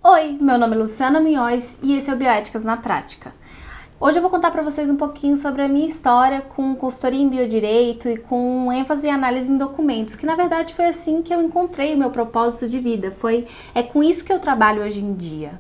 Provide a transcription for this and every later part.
Oi, meu nome é Luciana Minhoz e esse é o Bioéticas na Prática. Hoje eu vou contar para vocês um pouquinho sobre a minha história com consultoria em biodireito e com ênfase em análise em documentos, que na verdade foi assim que eu encontrei o meu propósito de vida, é com isso que eu trabalho hoje em dia.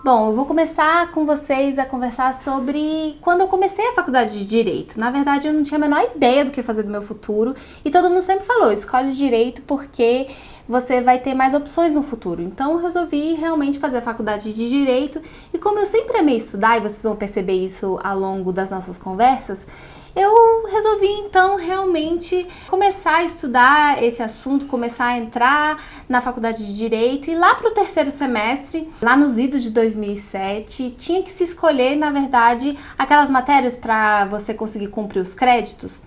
Bom, eu vou começar com vocês a conversar sobre quando eu comecei a faculdade de Direito. Na verdade, eu não tinha a menor ideia do que fazer do meu futuro e todo mundo sempre falou, escolhe Direito porque você vai ter mais opções no futuro. Então, eu resolvi realmente fazer a faculdade de Direito e como eu sempre amei estudar, e vocês vão perceber isso ao longo das nossas conversas, eu resolvi então realmente começar a estudar esse assunto, começar a entrar na faculdade de Direito e lá para o terceiro semestre, lá nos idos de 2007, tinha que se escolher, na verdade, aquelas matérias para você conseguir cumprir os créditos,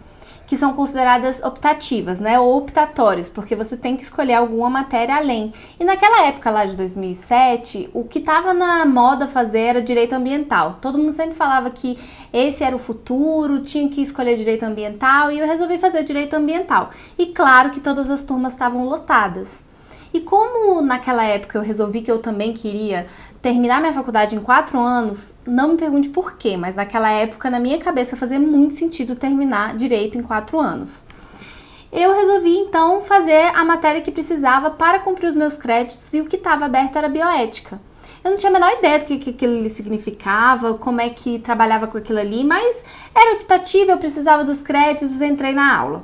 que são consideradas optativas, né, ou optatórias, porque você tem que escolher alguma matéria além. E naquela época lá de 2007, o que estava na moda fazer era direito ambiental. Todo mundo sempre falava que esse era o futuro, tinha que escolher direito ambiental, e eu resolvi fazer direito ambiental. E claro que todas as turmas estavam lotadas. E como naquela época eu resolvi que eu também queria terminar minha faculdade em 4 anos, não me pergunte por quê, mas naquela época, na minha cabeça, fazia muito sentido terminar direito em 4 anos. Eu resolvi, então, fazer a matéria que precisava para cumprir os meus créditos e o que estava aberto era bioética. Eu não tinha a menor ideia do que aquilo significava, como é que trabalhava com aquilo ali, mas era optativo, eu precisava dos créditos, entrei na aula.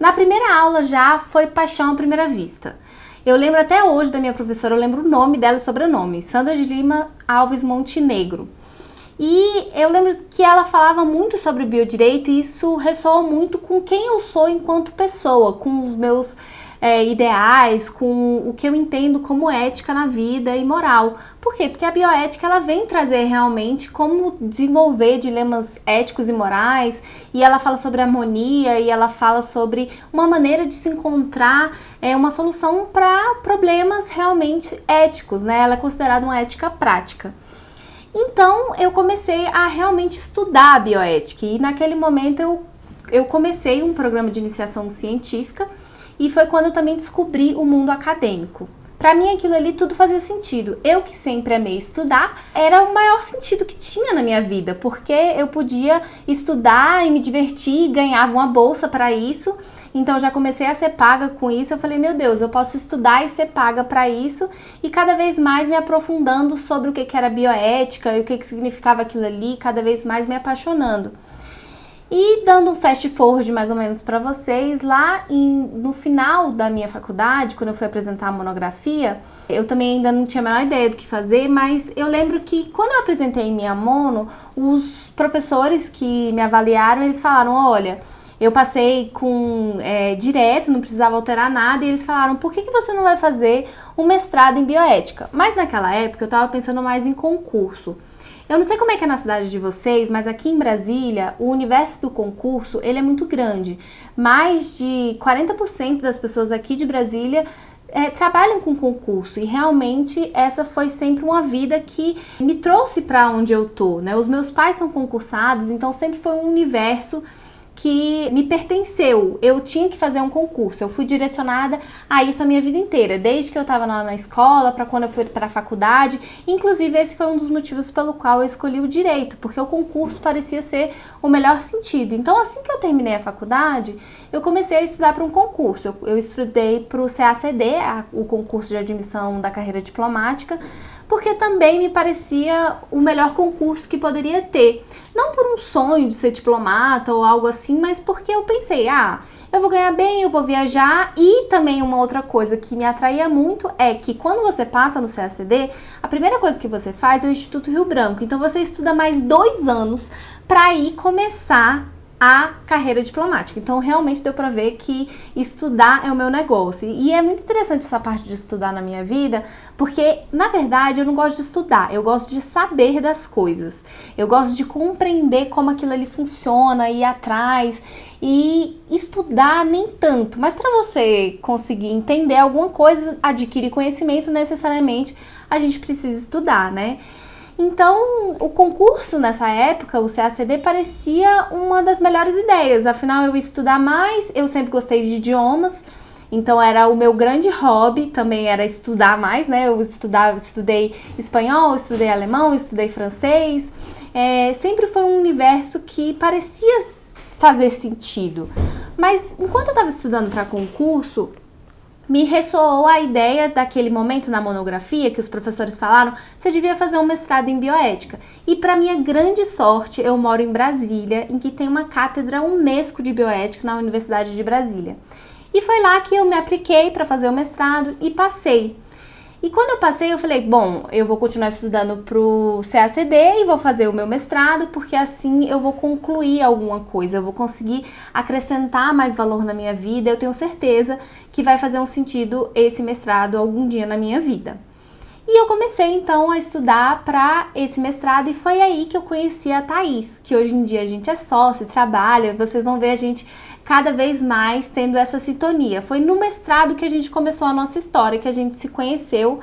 Na primeira aula já foi paixão à primeira vista. Eu lembro até hoje da minha professora, eu lembro o nome dela e o sobrenome, Sandra de Lima Alves Montenegro. E eu lembro que ela falava muito sobre biodireito e isso ressoou muito com quem eu sou enquanto pessoa, com os meus ideais, com o que eu entendo como ética na vida e moral. Por quê? Porque a bioética ela vem trazer realmente como desenvolver dilemas éticos e morais, e ela fala sobre harmonia e ela fala sobre uma maneira de se encontrar uma solução para problemas realmente éticos, né? Ela é considerada uma ética prática. Então eu comecei a realmente estudar a bioética e naquele momento eu comecei um programa de iniciação científica e foi quando eu também descobri o mundo acadêmico. Para mim aquilo ali tudo fazia sentido. Eu que sempre amei estudar, era o maior sentido que tinha na minha vida, porque eu podia estudar e me divertir, ganhava uma bolsa para isso. Então eu já comecei a ser paga com isso. Eu falei, meu Deus, eu posso estudar e ser paga para isso, e cada vez mais me aprofundando sobre o que era bioética e o que significava aquilo ali, cada vez mais me apaixonando. E dando um fast forward mais ou menos para vocês, no final da minha faculdade, quando eu fui apresentar a monografia, eu também ainda não tinha a menor ideia do que fazer, mas eu lembro que quando eu apresentei minha mono, os professores que me avaliaram, eles falaram, olha, eu passei com direto, não precisava alterar nada, e eles falaram, por que você não vai fazer um mestrado em bioética? Mas naquela época eu estava pensando mais em concurso. Eu não sei como é que é na cidade de vocês, mas aqui em Brasília, o universo do concurso, ele é muito grande. Mais de 40% das pessoas aqui de Brasília trabalham com concurso e realmente essa foi sempre uma vida que me trouxe para onde eu tô, né? Os meus pais são concursados, então sempre foi um universo que me pertenceu. Eu tinha que fazer um concurso, eu fui direcionada a isso a minha vida inteira, desde que eu estava na escola, para quando eu fui para a faculdade. Inclusive esse foi um dos motivos pelo qual eu escolhi o direito, porque o concurso parecia ser o melhor sentido. Então assim que eu terminei a faculdade, eu comecei a estudar para um concurso. Eu estudei para o CACD, o concurso de admissão da carreira diplomática, porque também me parecia o melhor concurso que poderia ter. Não por um sonho de ser diplomata ou algo assim, mas porque eu pensei, eu vou ganhar bem, eu vou viajar. E também uma outra coisa que me atraía muito é que quando você passa no CACD, a primeira coisa que você faz é o Instituto Rio Branco. Então você estuda mais 2 anos para ir começar a carreira diplomática. Então realmente deu pra ver que estudar é o meu negócio. E é muito interessante essa parte de estudar na minha vida, porque na verdade eu não gosto de estudar, eu gosto de saber das coisas. Eu gosto de compreender como aquilo ali funciona, ir atrás. E estudar nem tanto, mas para você conseguir entender alguma coisa, adquirir conhecimento, necessariamente a gente precisa estudar, né? Então, o concurso nessa época, o CACD, parecia uma das melhores ideias. Afinal, eu ia estudar mais, eu sempre gostei de idiomas, então era o meu grande hobby, também era estudar mais, né? Eu estudei espanhol, estudei alemão, estudei francês. Sempre foi um universo que parecia fazer sentido. Mas enquanto eu estava estudando para concurso, me ressoou a ideia daquele momento na monografia que os professores falaram, você devia fazer um mestrado em bioética. E para minha grande sorte, eu moro em Brasília, em que tem uma cátedra UNESCO de bioética na Universidade de Brasília. E foi lá que eu me apliquei para fazer o mestrado e passei. E quando eu passei, eu falei, bom, eu vou continuar estudando pro CACD e vou fazer o meu mestrado, porque assim eu vou concluir alguma coisa, eu vou conseguir acrescentar mais valor na minha vida, eu tenho certeza que vai fazer um sentido esse mestrado algum dia na minha vida. E eu comecei então a estudar para esse mestrado e foi aí que eu conheci a Thaís, que hoje em dia a gente é sócia, trabalha, vocês vão ver a gente cada vez mais tendo essa sintonia. Foi no mestrado que a gente começou a nossa história, que a gente se conheceu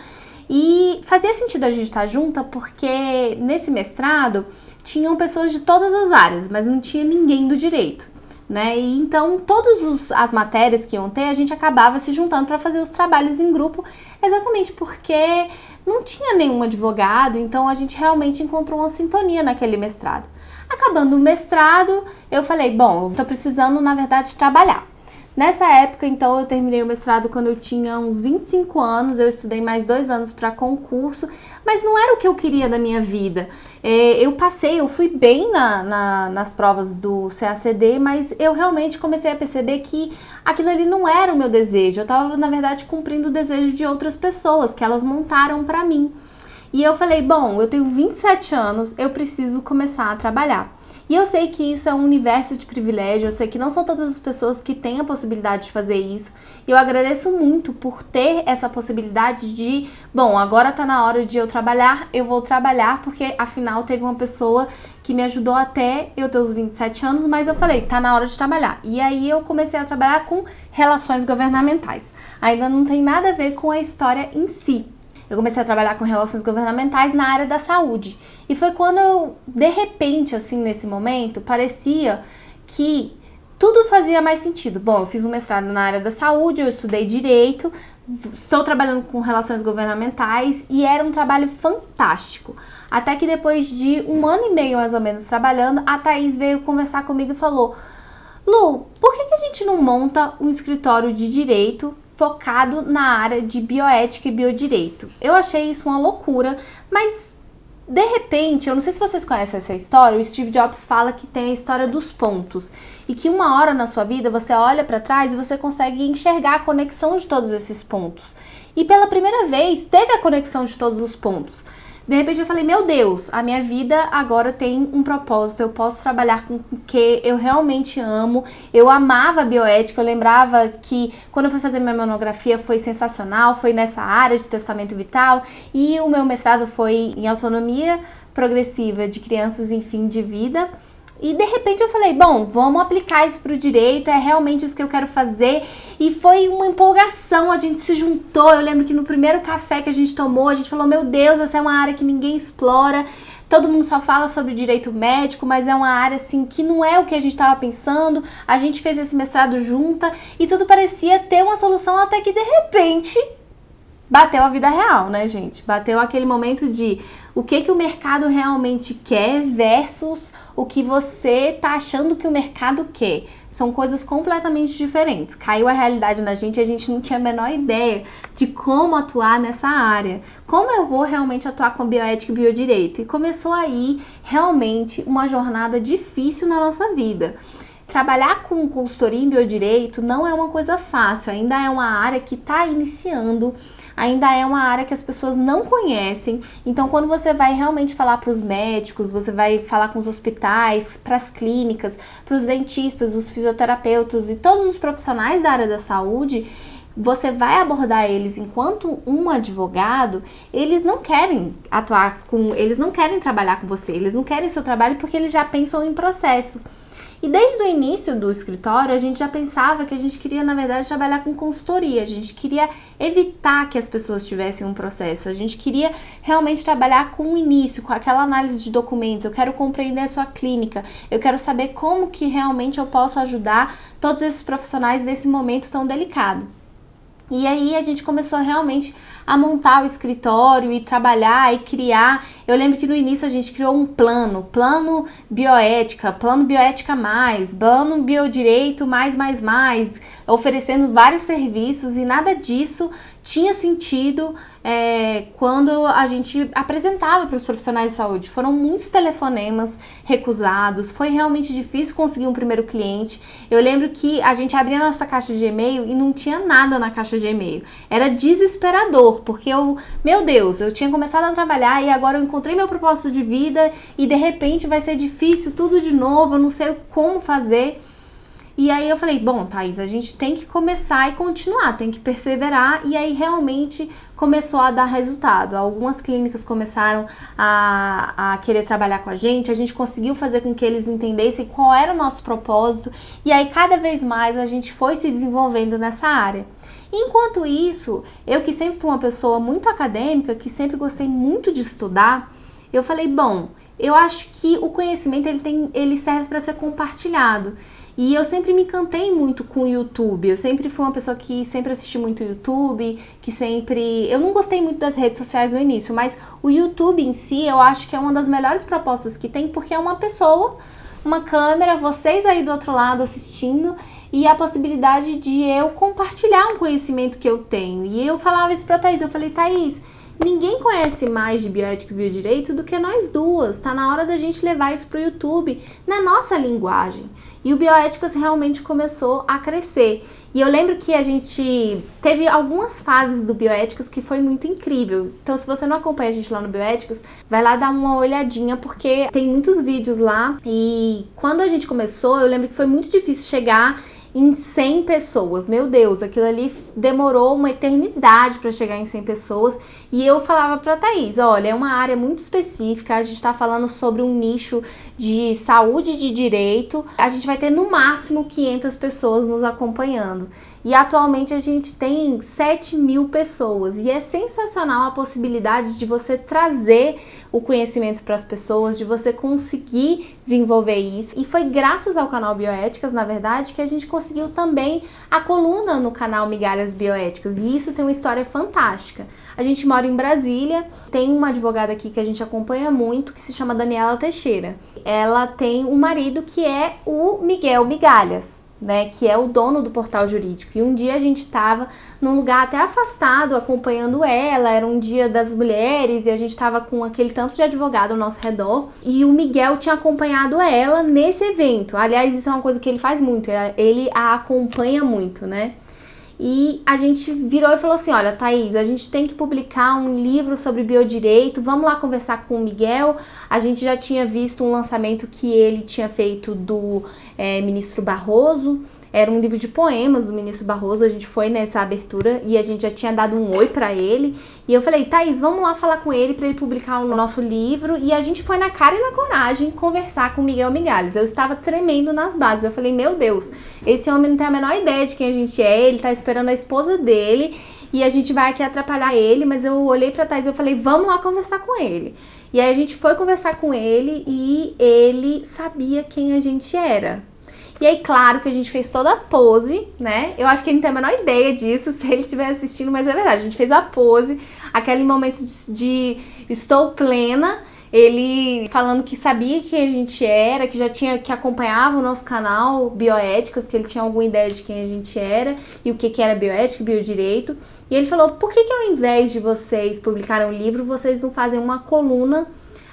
e fazia sentido a gente estar junta porque nesse mestrado tinham pessoas de todas as áreas, mas não tinha ninguém do direito, né? E então todas as matérias que iam ter, a gente acabava se juntando para fazer os trabalhos em grupo, exatamente porque não tinha nenhum advogado, então a gente realmente encontrou uma sintonia naquele mestrado. Acabando o mestrado, eu falei, bom, eu tô precisando, na verdade, trabalhar. Nessa época, então, eu terminei o mestrado quando eu tinha uns 25 anos, eu estudei mais 2 anos para concurso, mas não era o que eu queria da minha vida. Eu fui bem nas provas do CACD, mas eu realmente comecei a perceber que aquilo ali não era o meu desejo. Eu estava, na verdade, cumprindo o desejo de outras pessoas, que elas montaram para mim. E eu falei, bom, eu tenho 27 anos, eu preciso começar a trabalhar. E eu sei que isso é um universo de privilégio, eu sei que não são todas as pessoas que têm a possibilidade de fazer isso. E eu agradeço muito por ter essa possibilidade de, bom, agora tá na hora de eu trabalhar, eu vou trabalhar, porque afinal teve uma pessoa que me ajudou até eu ter os 27 anos, mas eu falei, tá na hora de trabalhar. E aí eu comecei a trabalhar com relações governamentais. Ainda não tem nada a ver com a história em si. Eu comecei a trabalhar com relações governamentais na área da saúde. E foi quando eu, de repente, assim, nesse momento, parecia que tudo fazia mais sentido. Bom, eu fiz um mestrado na área da saúde, eu estudei direito, estou trabalhando com relações governamentais e era um trabalho fantástico. Até que depois de 1 ano e meio, mais ou menos, trabalhando, a Thaís veio conversar comigo e falou, Lu, por que a gente não monta um escritório de direito focado na área de bioética e biodireito? Eu achei isso uma loucura, mas de repente, eu não sei se vocês conhecem essa história, o Steve Jobs fala que tem a história dos pontos e que uma hora na sua vida você olha para trás e você consegue enxergar a conexão de todos esses pontos. E pela primeira vez teve a conexão de todos os pontos. De repente eu falei, meu Deus, a minha vida agora tem um propósito, eu posso trabalhar com o que eu realmente amo. Eu amava a bioética, eu lembrava que quando eu fui fazer minha monografia foi sensacional, foi nessa área de testamento vital e o meu mestrado foi em autonomia progressiva de crianças em fim de vida. E de repente eu falei, bom, vamos aplicar isso para o direito, é realmente isso que eu quero fazer. E foi uma empolgação, a gente se juntou. Eu lembro que no primeiro café que a gente tomou, a gente falou, meu Deus, essa é uma área que ninguém explora. Todo mundo só fala sobre direito médico, mas é uma área assim que não é o que a gente estava pensando. A gente fez esse mestrado junta e tudo parecia ter uma solução até que de repente bateu a vida real, né, gente? Bateu aquele momento de o que o mercado realmente quer versus o que você tá achando que o mercado quer. São coisas completamente diferentes. Caiu a realidade na gente e a gente não tinha a menor ideia de como atuar nessa área. Como eu vou realmente atuar com bioética e biodireito? E começou aí realmente uma jornada difícil na nossa vida. Trabalhar com consultoria em biodireito não é uma coisa fácil, ainda é uma área que está iniciando, ainda é uma área que as pessoas não conhecem. Então, quando você vai realmente falar para os médicos, você vai falar com os hospitais, para as clínicas, para os dentistas, os fisioterapeutas e todos os profissionais da área da saúde, você vai abordar eles enquanto um advogado, eles não querem eles não querem trabalhar com você, eles não querem o seu trabalho porque eles já pensam em processo. E desde o início do escritório, a gente já pensava que a gente queria, na verdade, trabalhar com consultoria. A gente queria evitar que as pessoas tivessem um processo. A gente queria realmente trabalhar com o início, com aquela análise de documentos. Eu quero compreender a sua clínica. Eu quero saber como que realmente eu posso ajudar todos esses profissionais nesse momento tão delicado. E aí a gente começou realmente a montar o escritório e trabalhar e criar. Eu lembro que no início a gente criou um plano bioética, plano bioética mais, plano biodireito mais, oferecendo vários serviços, e nada disso tinha sentido quando a gente apresentava para os profissionais de saúde. Foram muitos telefonemas recusados, foi realmente difícil conseguir um primeiro cliente. Eu lembro que a gente abria a nossa caixa de e-mail e não tinha nada na caixa de e-mail. Era desesperador, porque meu Deus, eu tinha começado a trabalhar e agora eu encontrei meu propósito de vida e de repente vai ser difícil tudo de novo, eu não sei como fazer. E aí eu falei, bom, Thaís, a gente tem que começar e continuar, tem que perseverar, e aí realmente começou a dar resultado. Algumas clínicas começaram a querer trabalhar com a gente conseguiu fazer com que eles entendessem qual era o nosso propósito, e aí cada vez mais a gente foi se desenvolvendo nessa área. Enquanto isso, eu que sempre fui uma pessoa muito acadêmica, que sempre gostei muito de estudar, eu falei, bom, eu acho que o conhecimento ele serve para ser compartilhado. E eu sempre me encantei muito com o YouTube. Eu sempre fui uma pessoa que sempre assisti muito YouTube, eu não gostei muito das redes sociais no início, mas o YouTube em si eu acho que é uma das melhores propostas que tem, porque é uma pessoa, uma câmera, vocês aí do outro lado assistindo, e a possibilidade de eu compartilhar um conhecimento que eu tenho. E eu falava isso pra Thaís, eu falei, Thaís, ninguém conhece mais de bioética e biodireito do que nós duas. Tá na hora da gente levar isso pro YouTube, na nossa linguagem. E o Bioéticas realmente começou a crescer. E eu lembro que a gente teve algumas fases do Bioéticas que foi muito incrível. Então, se você não acompanha a gente lá no Bioéticas, vai lá dar uma olhadinha, porque tem muitos vídeos lá. E quando a gente começou, eu lembro que foi muito difícil chegar em 100 pessoas. Meu Deus, aquilo ali demorou uma eternidade para chegar em 100 pessoas. E eu falava pra Thaís, olha, é uma área muito específica, a gente tá falando sobre um nicho de saúde e de direito, a gente vai ter no máximo 500 pessoas nos acompanhando. E atualmente a gente tem 7.000 pessoas, e é sensacional a possibilidade de você trazer o conhecimento para as pessoas, de você conseguir desenvolver isso. E foi graças ao canal Bioéticas, na verdade, que a gente conseguiu também a coluna no canal Migalhas Bioéticas, e isso tem uma história fantástica. A gente mora em Brasília, tem uma advogada aqui que a gente acompanha muito, que se chama Daniela Teixeira. Ela tem um marido que é o Miguel Migalhas, né, que é o dono do Portal Jurídico. E um dia a gente estava num lugar até afastado, acompanhando ela, era um dia das mulheres, e a gente estava com aquele tanto de advogado ao nosso redor, e o Miguel tinha acompanhado ela nesse evento. Aliás, isso é uma coisa que ele faz muito, ele a acompanha muito, né? E a gente virou e falou assim, olha, Thaís, a gente tem que publicar um livro sobre biodireito, vamos lá conversar com o Miguel. A gente já tinha visto um lançamento que ele tinha feito do ministro Barroso, era um livro de poemas do ministro Barroso, a gente foi nessa abertura e a gente já tinha dado um oi pra ele. E eu falei, Thaís, vamos lá falar com ele pra ele publicar o nosso livro. E a gente foi na cara e na coragem conversar com o Miguel Migalhas. Eu estava tremendo nas bases, eu falei, meu Deus, esse homem não tem a menor ideia de quem a gente é, ele tá esperando a esposa dele e a gente vai aqui atrapalhar ele. Mas eu olhei pra Thaís e eu falei, vamos lá conversar com ele. E aí a gente foi conversar com ele e ele sabia quem a gente era. E aí, claro que a gente fez toda a pose, né? Eu acho que ele não tem a menor ideia disso, se ele estiver assistindo, mas é verdade. A gente fez a pose, aquele momento de estou plena, ele falando que sabia quem a gente era, que acompanhava o nosso canal Bioéticas, que ele tinha alguma ideia de quem a gente era e o que era bioética e biodireito. E ele falou, por que ao invés de vocês publicarem um livro, vocês não fazem uma coluna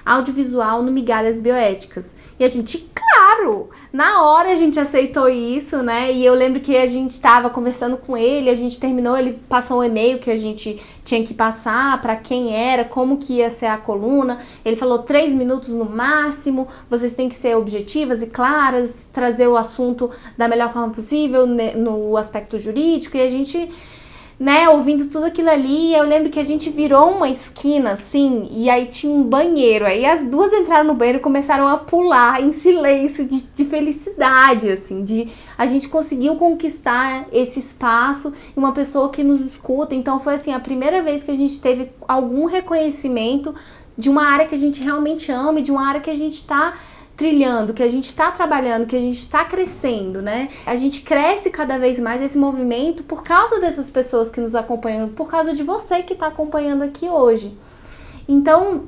audiovisual no Migalhas Bioéticas? E a gente, claro, na hora a gente aceitou isso, né? E eu lembro que a gente tava conversando com ele, a gente terminou, ele passou um e-mail que a gente tinha que passar para quem era, como que ia ser a coluna. Ele falou 3 minutos no máximo, vocês têm que ser objetivas e claras, trazer o assunto da melhor forma possível, né, no aspecto jurídico. E a gente né, ouvindo tudo aquilo ali. Eu lembro que a gente virou uma esquina, assim, e aí tinha um banheiro. Aí as duas entraram no banheiro e começaram a pular em silêncio, de felicidade, assim, de a gente conseguiu conquistar esse espaço e uma pessoa que nos escuta. Então foi, assim, a primeira vez que a gente teve algum reconhecimento de uma área que a gente realmente ama e de uma área que a gente tá trilhando, que a gente está trabalhando, que a gente está crescendo, né? A gente cresce cada vez mais esse movimento por causa dessas pessoas que nos acompanham, por causa de você que está acompanhando aqui hoje. Então,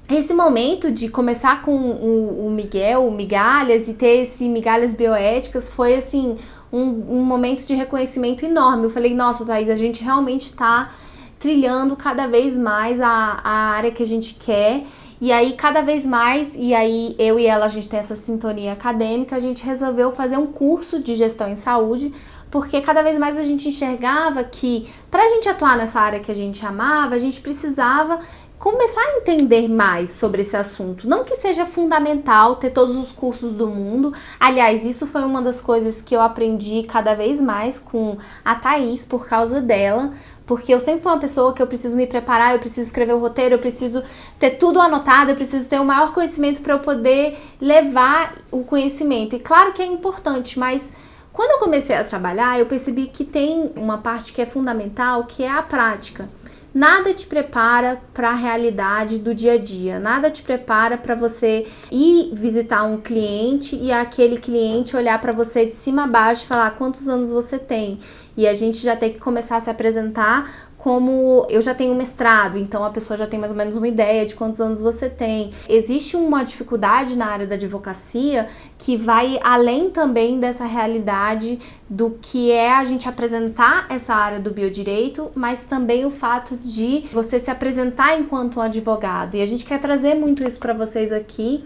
esse momento de começar com o Miguel, o Migalhas, e ter esse Migalhas Bioéticas foi, assim, um momento de reconhecimento enorme. Eu falei, nossa, Thaís, a gente realmente está trilhando cada vez mais a área que a gente quer. E aí, cada vez mais, e aí eu e ela, a gente tem essa sintonia acadêmica, a gente resolveu fazer um curso de gestão em saúde, porque cada vez mais a gente enxergava que, para a gente atuar nessa área que a gente amava, a gente precisava começar a entender mais sobre esse assunto. Não que seja fundamental ter todos os cursos do mundo. Aliás, isso foi uma das coisas que eu aprendi cada vez mais com a Thaís por causa dela. Porque eu sempre fui uma pessoa que eu preciso me preparar, eu preciso escrever o roteiro, eu preciso ter tudo anotado, eu preciso ter o maior conhecimento para eu poder levar o conhecimento. E claro que é importante, mas quando eu comecei a trabalhar, eu percebi que tem uma parte que é fundamental, que é a prática. Nada te prepara para a realidade do dia a dia, nada te prepara para você ir visitar um cliente e aquele cliente olhar para você de cima a baixo e falar quantos anos você tem. E a gente já tem que começar a se apresentar como eu já tenho mestrado, então a pessoa já tem mais ou menos uma ideia de quantos anos você tem. Existe uma dificuldade na área da advocacia que vai além também dessa realidade do que é a gente apresentar essa área do biodireito, mas também o fato de você se apresentar enquanto um advogado. E a gente quer trazer muito isso para vocês aqui.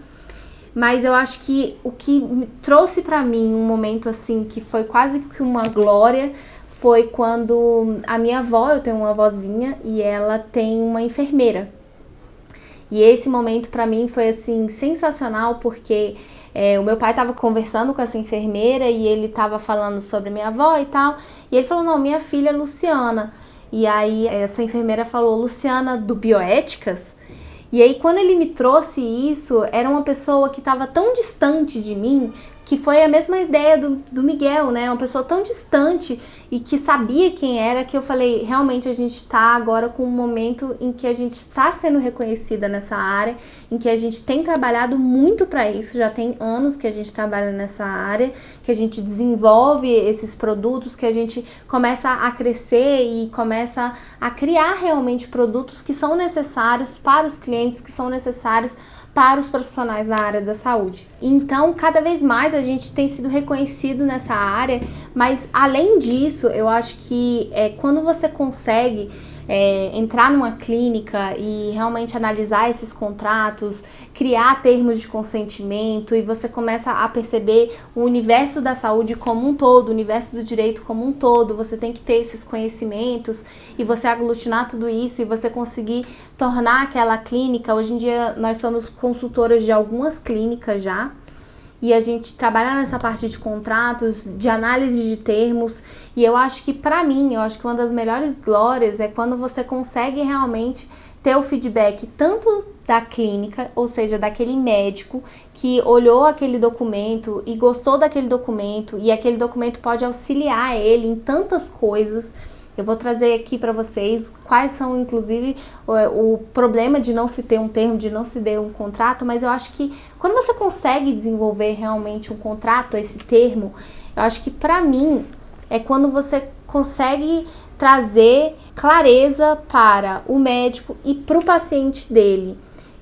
Mas eu acho que o que trouxe para mim um momento assim que foi quase que uma glória foi quando a minha avó, eu tenho uma avózinha e ela tem uma enfermeira. E esse momento para mim foi assim sensacional porque o meu pai estava conversando com essa enfermeira e ele estava falando sobre minha avó e tal. E ele falou, não, minha filha é Luciana. E aí essa enfermeira falou, Luciana do Bioéticas? E aí quando ele me trouxe isso, era uma pessoa que estava tão distante de mim, que foi a mesma ideia do Miguel, né? Uma pessoa tão distante e que sabia quem era, que eu falei, realmente a gente está agora com um momento em que a gente está sendo reconhecida nessa área, em que a gente tem trabalhado muito para isso, já tem anos que a gente trabalha nessa área, que a gente desenvolve esses produtos, que a gente começa a crescer e começa a criar realmente produtos que são necessários para os clientes, que são necessários para os profissionais na área da saúde. Então, cada vez mais a gente tem sido reconhecido nessa área, mas além disso, eu acho que quando você consegue entrar numa clínica e realmente analisar esses contratos, criar termos de consentimento e você começa a perceber o universo da saúde como um todo, o universo do direito como um todo, você tem que ter esses conhecimentos e você aglutinar tudo isso e você conseguir tornar aquela clínica. Hoje em dia nós somos consultoras de algumas clínicas já, e a gente trabalha nessa parte de contratos, de análise de termos, e eu acho que para mim, eu acho que uma das melhores glórias é quando você consegue realmente ter o feedback tanto da clínica, ou seja, daquele médico que olhou aquele documento e gostou daquele documento, e aquele documento pode auxiliar ele em tantas coisas. Eu vou trazer aqui para vocês quais são, inclusive, o problema de não se ter um termo, de não se ter um contrato, mas eu acho que quando você consegue desenvolver realmente um contrato, esse termo, eu acho que para mim é quando você consegue trazer clareza para o médico e para o paciente dele.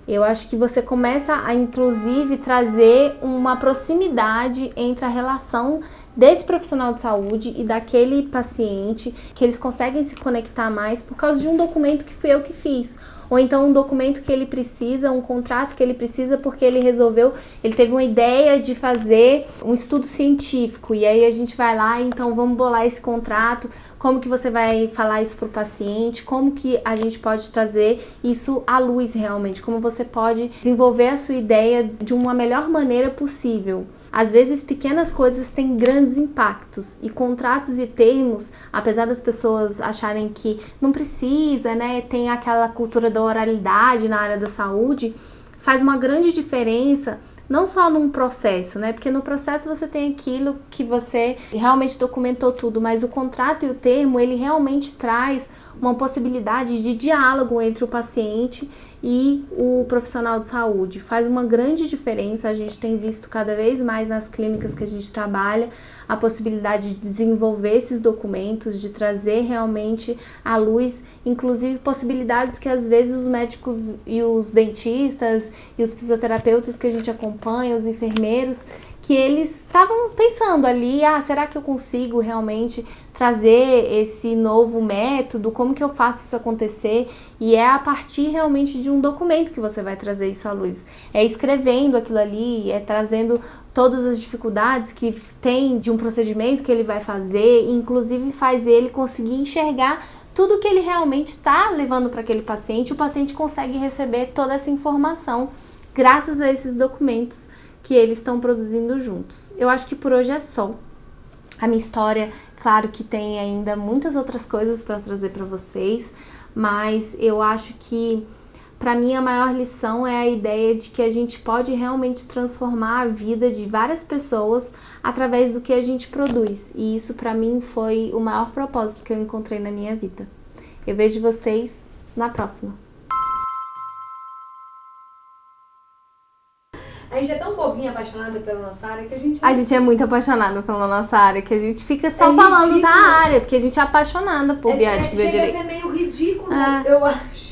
Eu acho que você começa a, inclusive, trazer uma proximidade entre a relação desse profissional de saúde e daquele paciente, que eles conseguem se conectar mais por causa de um documento que fui eu que fiz. Ou então um documento que ele precisa, um contrato que ele precisa porque ele resolveu, ele teve uma ideia de fazer um estudo científico e aí a gente vai lá, então vamos bolar esse contrato, como que você vai falar isso para o paciente, como que a gente pode trazer isso à luz realmente, como você pode desenvolver a sua ideia de uma melhor maneira possível. às vezes pequenas coisas têm grandes impactos e contratos e termos, apesar das pessoas acharem que não precisa, né, tem aquela cultura da oralidade na área da saúde, faz uma grande diferença. Não só num processo, né? Porque no processo você tem aquilo que você realmente documentou tudo, mas o contrato e o termo, ele realmente traz uma possibilidade de diálogo entre o paciente e o profissional de saúde. Faz uma grande diferença, a gente tem visto cada vez mais nas clínicas que a gente trabalha, a possibilidade de desenvolver esses documentos, de trazer realmente à luz, inclusive possibilidades que às vezes os médicos e os dentistas e os fisioterapeutas que a gente acompanha, os enfermeiros, que eles estavam pensando ali, será que eu consigo realmente trazer esse novo método? Como que eu faço isso acontecer? E é a partir realmente de um documento que você vai trazer isso à luz. É escrevendo aquilo ali, é trazendo todas as dificuldades que tem de um procedimento que ele vai fazer, inclusive faz ele conseguir enxergar tudo que ele realmente está levando para aquele paciente. O paciente consegue receber toda essa informação graças a esses documentos que eles estão produzindo juntos. Eu acho que por hoje é só. A minha história, claro que tem ainda muitas outras coisas para trazer para vocês, mas eu acho que para mim a maior lição é a ideia de que a gente pode realmente transformar a vida de várias pessoas através do que a gente produz. E isso para mim foi o maior propósito que eu encontrei na minha vida. Eu vejo vocês na próxima. A gente é tão bobinha, apaixonada pela nossa área que a gente... A gente é muito apaixonada pela nossa área, que a gente fica só falando da área, porque a gente é apaixonada por bioética e chega biodireito. a ser meio ridículo, É. eu acho.